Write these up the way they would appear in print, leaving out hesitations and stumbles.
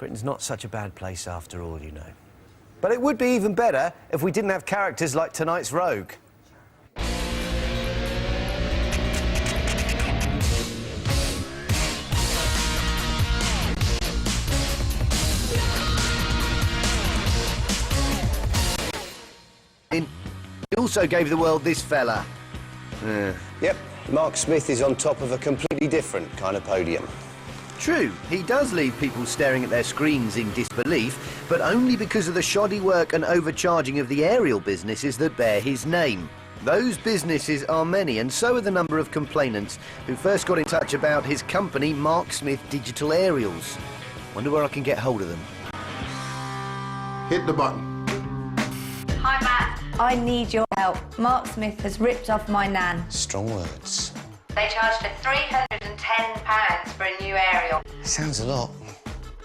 Britain's not such a bad place after all, you know. But it would be even better if we didn't have characters like tonight's rogue. He also gave the world this fella. Yep, Mark Smith is on top of a completely different kind of podium. True, he does leave people staring at their screens in disbelief, but only because of the shoddy work and overcharging of the aerial businesses that bear his name. Those businesses are many, and so are the number of complainants who first got in touch about his company, Mark Smith Digital Aerials. Wonder where I can get hold of them. Hit the button. Hi, Matt. I need your help. Mark Smith has ripped off my nan. Strong words. They charged her £310 for a new aerial. Sounds a lot.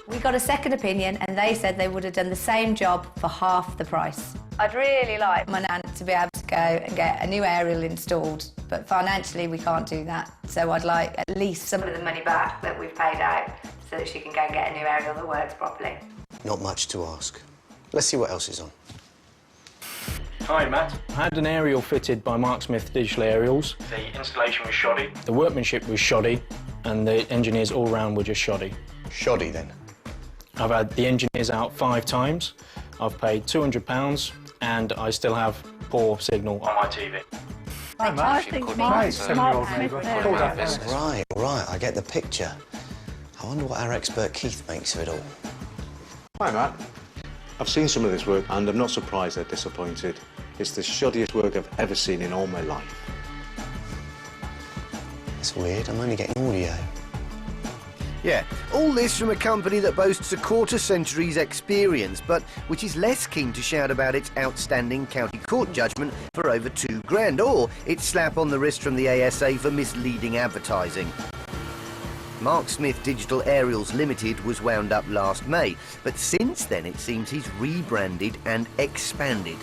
We got a second opinion and they said they would have done the same job for half the price. I'd really like my nan to be able to go and get a new aerial installed, but financially we can't do that. So I'd like at least some of the money back that we've paid out so that she can go and get a new aerial that works properly. Not much to ask. Let's see what else is on. Hi, Matt. I had an aerial fitted by Mark Smith Digital Aerials. The installation was shoddy. The workmanship was shoddy, and the engineers all round were just shoddy. Shoddy, then? I've had the engineers out 5 times. I've paid £200, and I still have poor signal on my TV. Hi, Matt. I think Mark Smith Right, I get the picture. I wonder what our expert Keith makes of it all. Hi, Matt. I've seen some of this work and I'm not surprised they're disappointed. It's the shoddiest work I've ever seen in all my life. It's weird, I'm only getting audio. Yeah, all this from a company that boasts a quarter-century's experience, but which is less keen to shout about its outstanding county court judgment for over £2,000, or its slap on the wrist from the ASA for misleading advertising. Mark Smith Digital Aerials Limited was wound up last May, but since then it seems he's rebranded and expanded.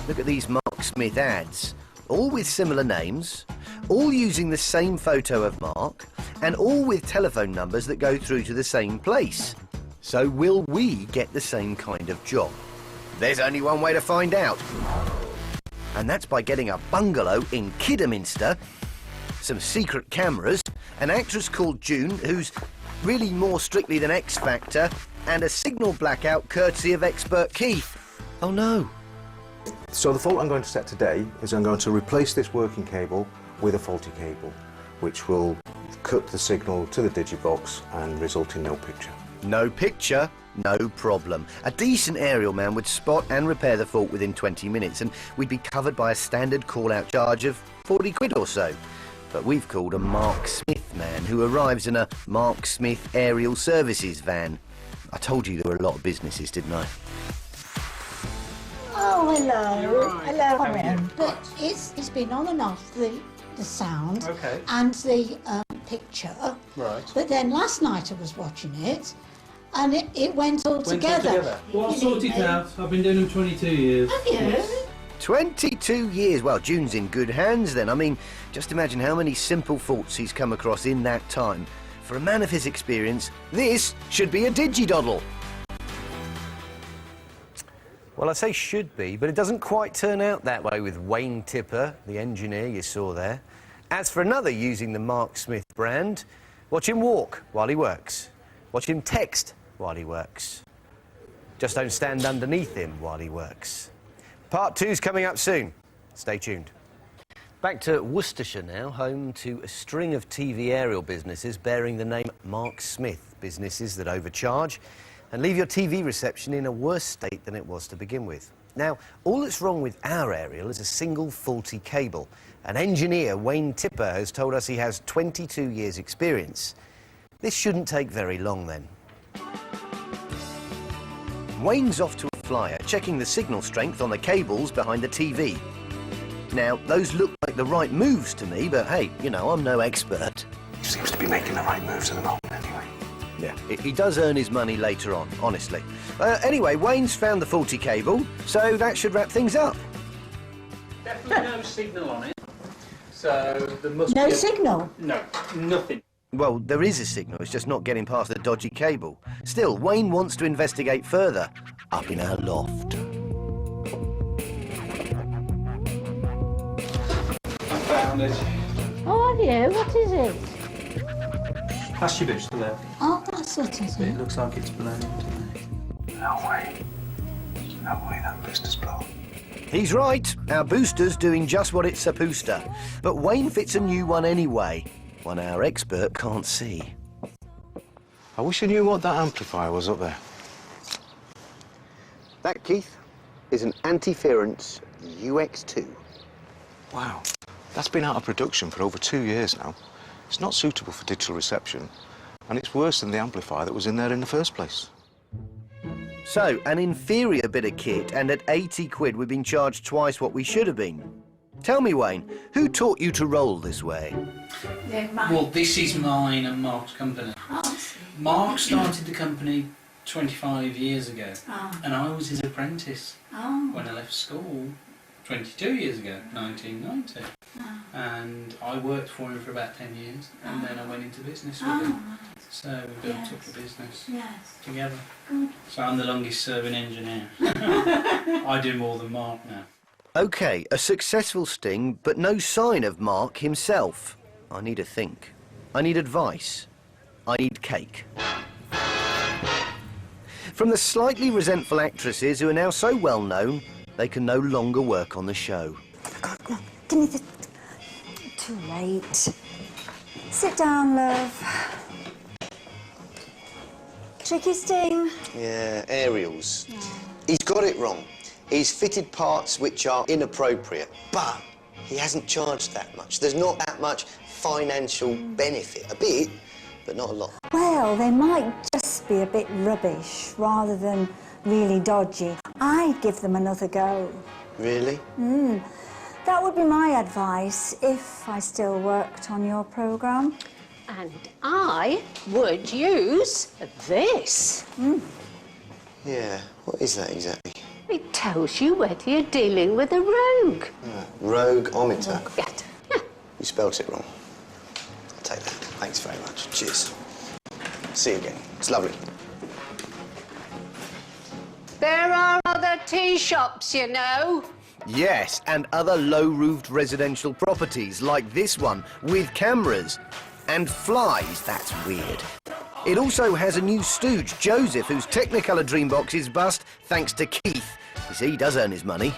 Look at these Mark Smith ads, all with similar names, all using the same photo of Mark, and all with telephone numbers that go through to the same place. So will we get the same kind of job? There's only one way to find out. And that's by getting a bungalow in Kidderminster, some secret cameras, an actress called June, who's really more Strictly than X Factor, and a signal blackout courtesy of expert Keith. Oh no. So the fault I'm going to set today is I'm going to replace this working cable with a faulty cable, which will cut the signal to the digibox and result in no picture. No picture, no problem. A decent aerial man would spot and repair the fault within 20 minutes, and we'd be covered by a standard call-out charge of 40 quid or so. But we've called a Mark Smith man who arrives in a Mark Smith Aerial Services van. I told you there were a lot of businesses, didn't I? Oh, hello. Right. Hello, Aaron. But it's been on and off, the sound and the picture. Right. But then last night I was watching it and it went all together. Well, I've sorted it out. I've been doing them 22 years. Have you? 22 years. Well, June's in good hands then. I mean, just imagine how many simple faults he's come across in that time. For a man of his experience, this should be a digidoddle. Well, I say should be, but it doesn't quite turn out that way with Wayne Tipper, the engineer you saw there. As for another using the Mark Smith brand, watch him walk while he works. Watch him text while he works. Just don't stand underneath him while he works. Part 2's coming up soon. Stay tuned. Back to Worcestershire now, home to a string of TV aerial businesses bearing the name Mark Smith, businesses that overcharge and leave your TV reception in a worse state than it was to begin with. Now, all that's wrong with our aerial is a single faulty cable. An engineer, Wayne Tipper, has told us he has 22 years' experience. This shouldn't take very long then. Wayne's off to a flyer, checking the signal strength on the cables behind the TV. Now, those look like the right moves to me, but hey, you know, I'm no expert. Seems to be making the right moves at the moment anyway. Yeah, he does earn his money later on, honestly. Anyway, Wayne's found the faulty cable, so that should wrap things up. Definitely no signal on it. So there must No be signal? No, nothing. Well, there is a signal, it's just not getting past the dodgy cable. Still, Wayne wants to investigate further, up in our loft. I found it. Oh, have you? What is it? That's your booster there. Oh, that's what is It it? looks like it's blown into me. No way. No way that booster's blown. He's right, our booster's doing just what it's supposed to. But Wayne fits a new one anyway, one our expert can't see. I wish I knew what that amplifier was up there. That, Keith, is an antiference UX2. Wow. That's been out of production for over 2 years now. It's not suitable for digital reception, and it's worse than the amplifier that was in there in the first place. So, an inferior bit of kit, and at 80 quid we've been charged twice what we should have been. Tell me, Wayne, who taught you to roll this way? Well, this is mine and Mark's company. Mark started the company 25 years ago, and I was his apprentice when I left school 22 years ago, 1990. And I worked for him for about 10 years, and then I went into business with him. So we built up the business together. Good. So I'm the longest serving engineer. I do more than Mark now. OK, a successful sting, but no sign of Mark himself. I need a think. I need advice. I need cake. From the slightly resentful actresses who are now so well known, they can no longer work on the show. No, give me the... Too late. Sit down, love. Tricky sting. Yeah, aerials. He's got it wrong. He's fitted parts which are inappropriate, but he hasn't charged that much. There's not that much financial benefit. A bit, but not a lot. Well, they might just be a bit rubbish rather than really dodgy. I'd give them another go. Really? That would be my advice if I still worked on your programme. And I would use this. Yeah, what is that exactly? It tells you whether you're dealing with a rogue. Rogue-ometer. Yeah. You spelt it wrong. I'll take that. Thanks very much. Cheers. See you again. It's lovely. There are other tea shops, you know. Yes, and other low-roofed residential properties like this one with cameras. And flies, that's weird. It also has a new stooge, Joseph, whose Technicolor Dreambox is bust thanks to Keith. You see, he does earn his money.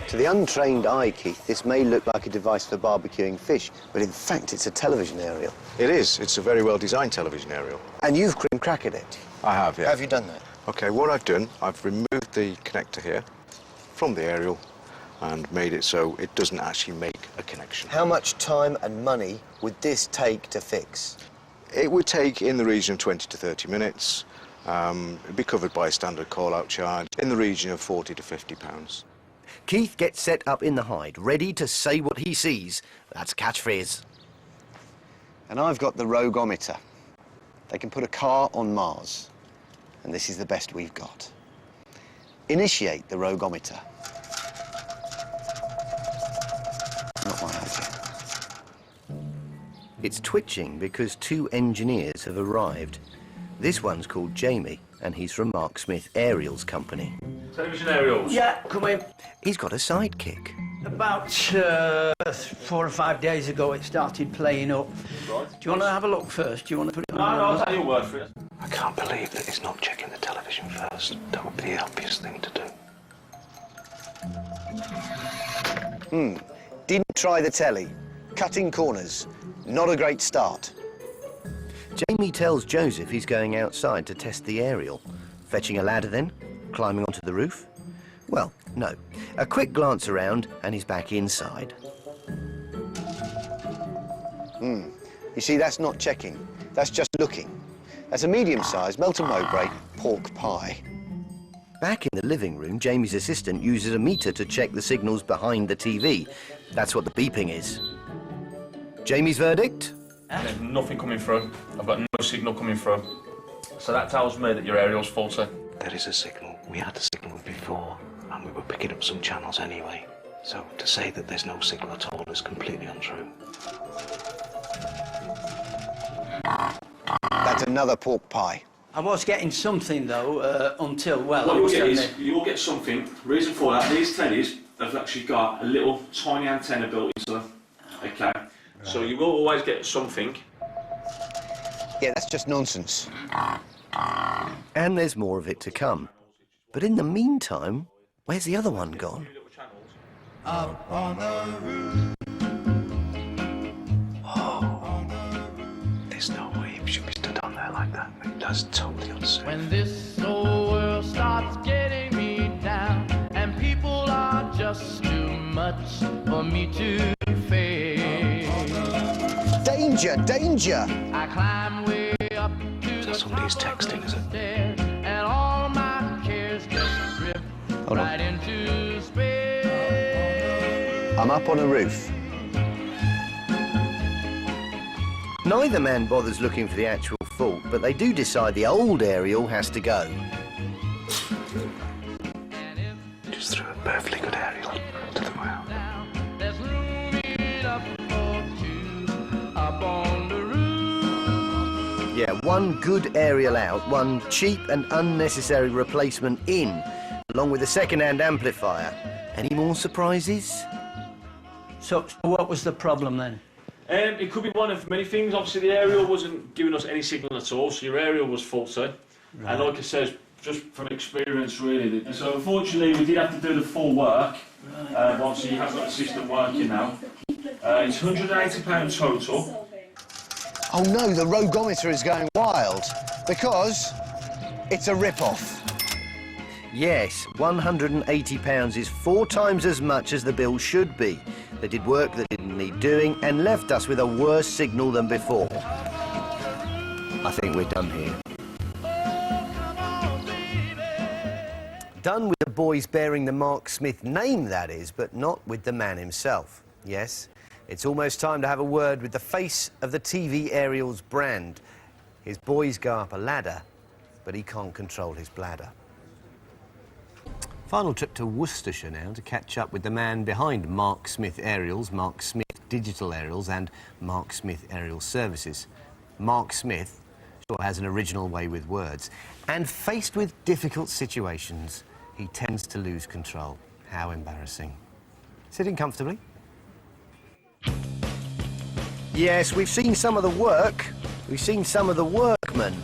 To the untrained eye, Keith, this may look like a device for barbecuing fish, but in fact it's a television aerial. It is. It's a very well-designed television aerial. And you've cracked it. I have, yeah. How have you done that? OK, what I've done, I've removed the connector here from the aerial and made it so it doesn't actually make a connection. How much time and money would this take to fix? It would take in the region of 20 to 30 minutes. It'd be covered by a standard call-out charge in the region of 40 to 50 pounds. Keith gets set up in the hide, ready to say what he sees. That's catchphrase. And I've got the rogue-ometer. They can put a car on Mars. And this is the best we've got. Initiate the rogue-ometer. Not my idea. It's twitching because two engineers have arrived. This one's called Jamie, and he's from Mark Smith Aerials Company. Television aerials? Yeah, come in. He's got a sidekick. About 4 or 5 days ago it started playing up. Right. Do you want to have a look first? Do you want to put it on? No, I'll take your word for it. I can't believe that he's not checking the television first. That would be the obvious thing to do. Didn't try the telly. Cutting corners. Not a great start. Jamie tells Joseph he's going outside to test the aerial. Fetching a ladder then? Climbing onto the roof? Well, no. A quick glance around and he's back inside. You see, that's not checking. That's just looking. That's a medium-sized melt-and-mow pork pie. Back in the living room, Jamie's assistant uses a meter to check the signals behind the TV. That's what the beeping is. Jamie's verdict? There's nothing coming through. I've got no signal coming through. So that tells me that your aerial's faulty. There is a signal. We had a signal before, and we were picking up some channels anyway. So to say that there's no signal at all is completely untrue. That's another pork pie. I was getting something though until, well, what I you'll was get down is, there. you'll get something. Reason for that, these teddies have actually got a little tiny antenna built into them. Okay, so you will always get something. Yeah, that's just nonsense. And there's more of it to come. But in the meantime, where's the other one gone? Up on the roof. There's no way it should be stood on there like that. That's totally unsafe. When this whole world starts getting me down, and people are just too much for me to face. Danger, danger! I climb way up to the Somebody's texting, is it? stairs, and all my cares just drift right into space. I'm up on a roof. Neither man bothers looking for the actual fault, but they do decide the old aerial has to go. Just threw a perfectly good aerial to the ground. There's room enough for two up on the roof. Yeah, one good aerial out, one cheap and unnecessary replacement in, along with a second-hand amplifier. Any more surprises? So what was the problem then? It could be one of many things. Obviously, the aerial wasn't giving us any signal at all, so your aerial was faulty. And like I said, just from experience, really. So unfortunately, we did have to do the full work. Obviously, you have got the system working now. It's £180 total. Oh no, the rogometer is going wild because it's a rip-off. Yes, £180 is 4 times as much as the bill should be. They did work that didn't need doing and left us with a worse signal than before. I think we're done here. Done with the boys bearing the Mark Smith name, that is, but not with the man himself. Yes, it's almost time to have a word with the face of the TV aerials brand. His boys go up a ladder, but he can't control his bladder. Final trip to Worcestershire now to catch up with the man behind Mark Smith Aerials, Mark Smith Digital Aerials and Mark Smith Aerial Services. Mark Smith sure has an original way with words, and faced with difficult situations, he tends to lose control. How embarrassing. Sitting comfortably. Yes, we've seen some of the work. We've seen some of the workmen.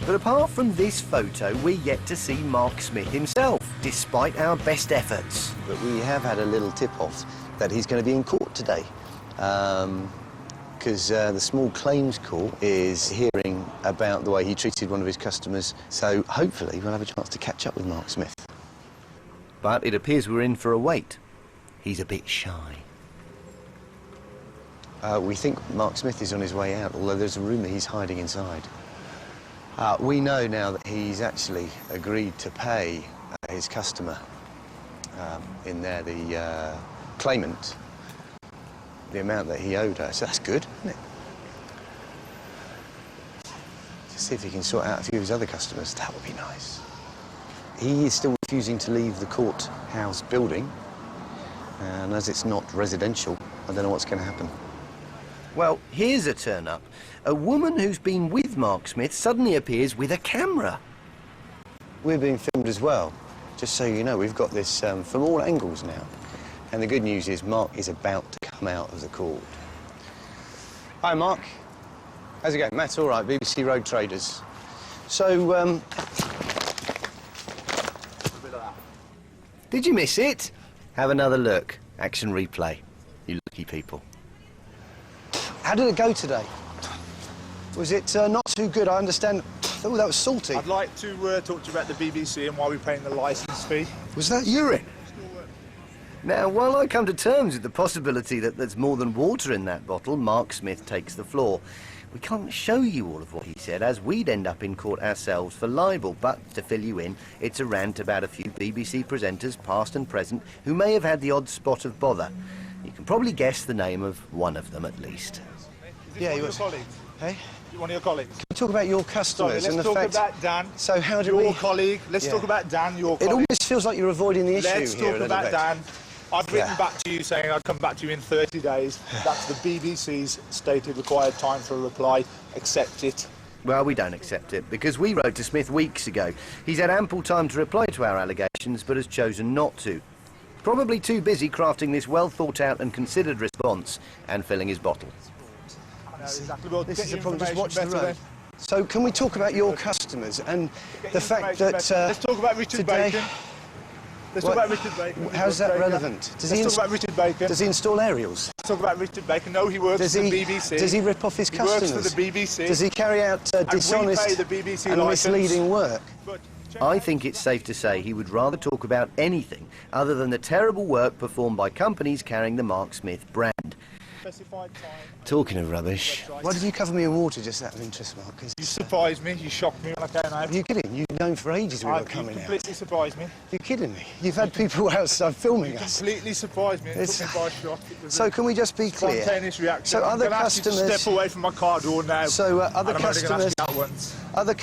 But apart from this photo, we're yet to see Mark Smith himself, despite our best efforts. But we have had a little tip-off that he's going to be in court today. Because the small claims court is hearing about the way he treated one of his customers. So hopefully we'll have a chance to catch up with Mark Smith. But it appears we're in for a wait. He's a bit shy. We think Mark Smith is on his way out, although there's a rumour he's hiding inside. We know now that he's actually agreed to pay his customer in there, the claimant, the amount that he owed her. So that's good, isn't it? To see if he can sort out a few of his other customers, that would be nice. He is still refusing to leave the courthouse building, and as it's not residential, I don't know what's going to happen. Well, here's a turn-up. A woman who's been with Mark Smith suddenly appears with a camera. We're being filmed as well. Just so you know, we've got this from all angles now. And the good news is Mark is about to come out of the court. Hi, Mark. How's it going? Matt, all right, BBC Road Traders. So, Did you miss it? Have another look. Action replay. You lucky people. how did it go today? Was it not too good? I understand. Oh, that was salty. I'd like to talk to you about the BBC and why we're paying the licence fee. Was that urine? Now, while I come to terms with the possibility that there's more than water in that bottle, Mark Smith takes the floor. We can't show you all of what he said, as we'd end up in court ourselves for libel. But to fill you in, it's a rant about a few BBC presenters, past and present, who may have had the odd spot of bother. You can probably guess the name of one of them, at least. Yeah, you were. Colleagues? Hey? One of your colleagues? Can we talk about your customers Sorry, and the let's talk fact... about Dan. So how do your we... colleague. Let's talk about Dan, your colleague. It almost feels like you're avoiding the issue Let's here talk about Dan. I've written back to you saying I'd come back to you in 30 days. That's the BBC's stated required time for a reply. Accept it. Well, we don't accept it, because we wrote to Smith weeks ago. He's had ample time to reply to our allegations, but has chosen not to. Probably too busy crafting this well-thought-out and considered response and filling his bottle. Exactly. Well, This get is your the problem, just watch the information road. better So can we talk about your customers and the fact that Let's talk about Richard today... Bacon. Let's What- talk about Richard Bacon. How's that Baker. relevant? Let's talk about Richard Bacon. Does he install aerials? Let's talk about Richard Bacon. No, he works for the BBC. Does he rip off his customers? He works for the BBC. Does he carry out dishonest and we pay the BBC and licence. misleading work? I think it's safe to say he would rather talk about anything other than the terrible work performed by companies carrying the Mark Smith brand. Talking of rubbish. Why did you cover me in water just out of interest, Mark? You surprised me. You shocked me when I came out. Are you kidding? You've known for ages we were You coming out. completely surprised me. You're kidding me? You've had people outside filming us. Completely surprised me. It It's- took me by shock. It was So a can we just be clear? spontaneous reaction. So I'm other gonna ask you to customers... step away from my car door now. So other and I'm only gonna customers... ask you that once. Other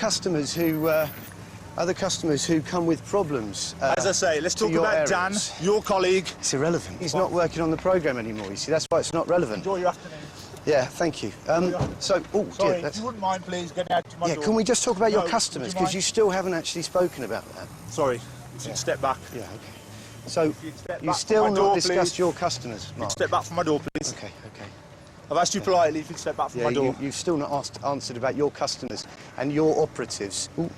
customers who come with problems. As I say, let's to talk your about Dan, areas. your colleague. It's irrelevant. He's not working on the programme anymore, you see. That's why it's not relevant. Enjoy your afternoon. Yeah, thank you. So, oh, Sorry, dear, if that's... you wouldn't mind, please, getting out to my Yeah, door. can we just talk about No, your would customers? you Because mind? you still haven't actually spoken about that. Sorry, you step back. Yeah, okay. So, step you back still from my not door, discussed please. your customers, Mark? Step back from my door, please. Okay, okay. I've asked you politely if you'd step back from Yeah, my door. you've still not answered about your customers and your operatives. Ooh,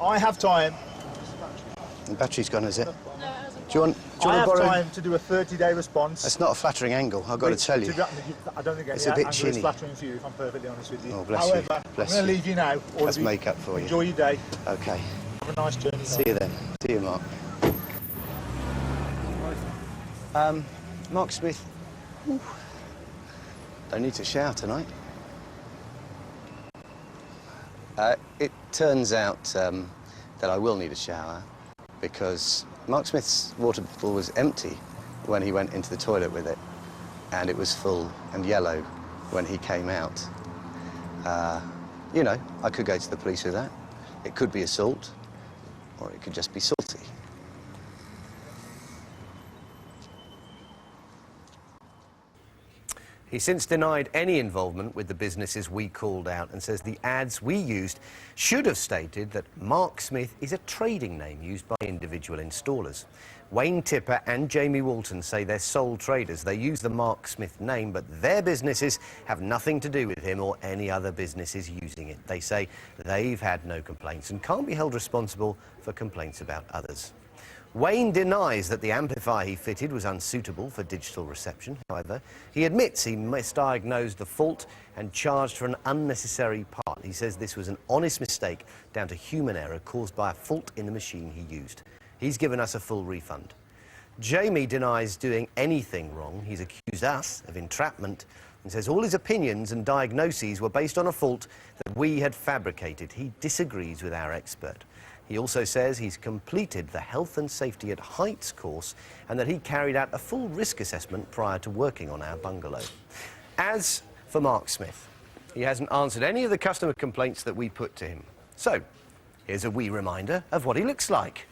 I have time. the battery's gone, is it? Do you want I to have borrow? time to do a 30-day response. That's not a flattering angle, I've got to tell you. I don't think It's any a bit angle is chinny. flattering for you, if I'm perfectly honest with you. Oh, bless you. However, Bless I'm going to you. leave you now. All That's of you. make up for you. Enjoy your day. Okay. Have a nice journey. See you then. See you, Mark. Mark Smith. Ooh. Don't need to shower tonight. It turns out that I will need a shower because Mark Smith's water bottle was empty when he went into the toilet with it, and it was full and yellow when he came out. You know, I could go to the police with that. It could be assault, or it could just be salty. He's since denied any involvement with the businesses we called out and says the ads we used should have stated that Mark Smith is a trading name used by individual installers. Wayne Tipper and Jamie Walton say they're sole traders. They use the Mark Smith name, but their businesses have nothing to do with him or any other businesses using it. They say they've had no complaints and can't be held responsible for complaints about others. Wayne denies that the amplifier he fitted was unsuitable for digital reception. However, he admits he misdiagnosed the fault and charged for an unnecessary part. He says this was an honest mistake down to human error caused by a fault in the machine he used. He's given us a full refund. Jamie denies doing anything wrong. He's accused us of entrapment and says all his opinions and diagnoses were based on a fault that we had fabricated. He disagrees with our expert. He also says he's completed the Health and Safety at Heights course and that he carried out a full risk assessment prior to working on our bungalow. As for Mark Smith, he hasn't answered any of the customer complaints that we put to him. So, here's a wee reminder of what he looks like.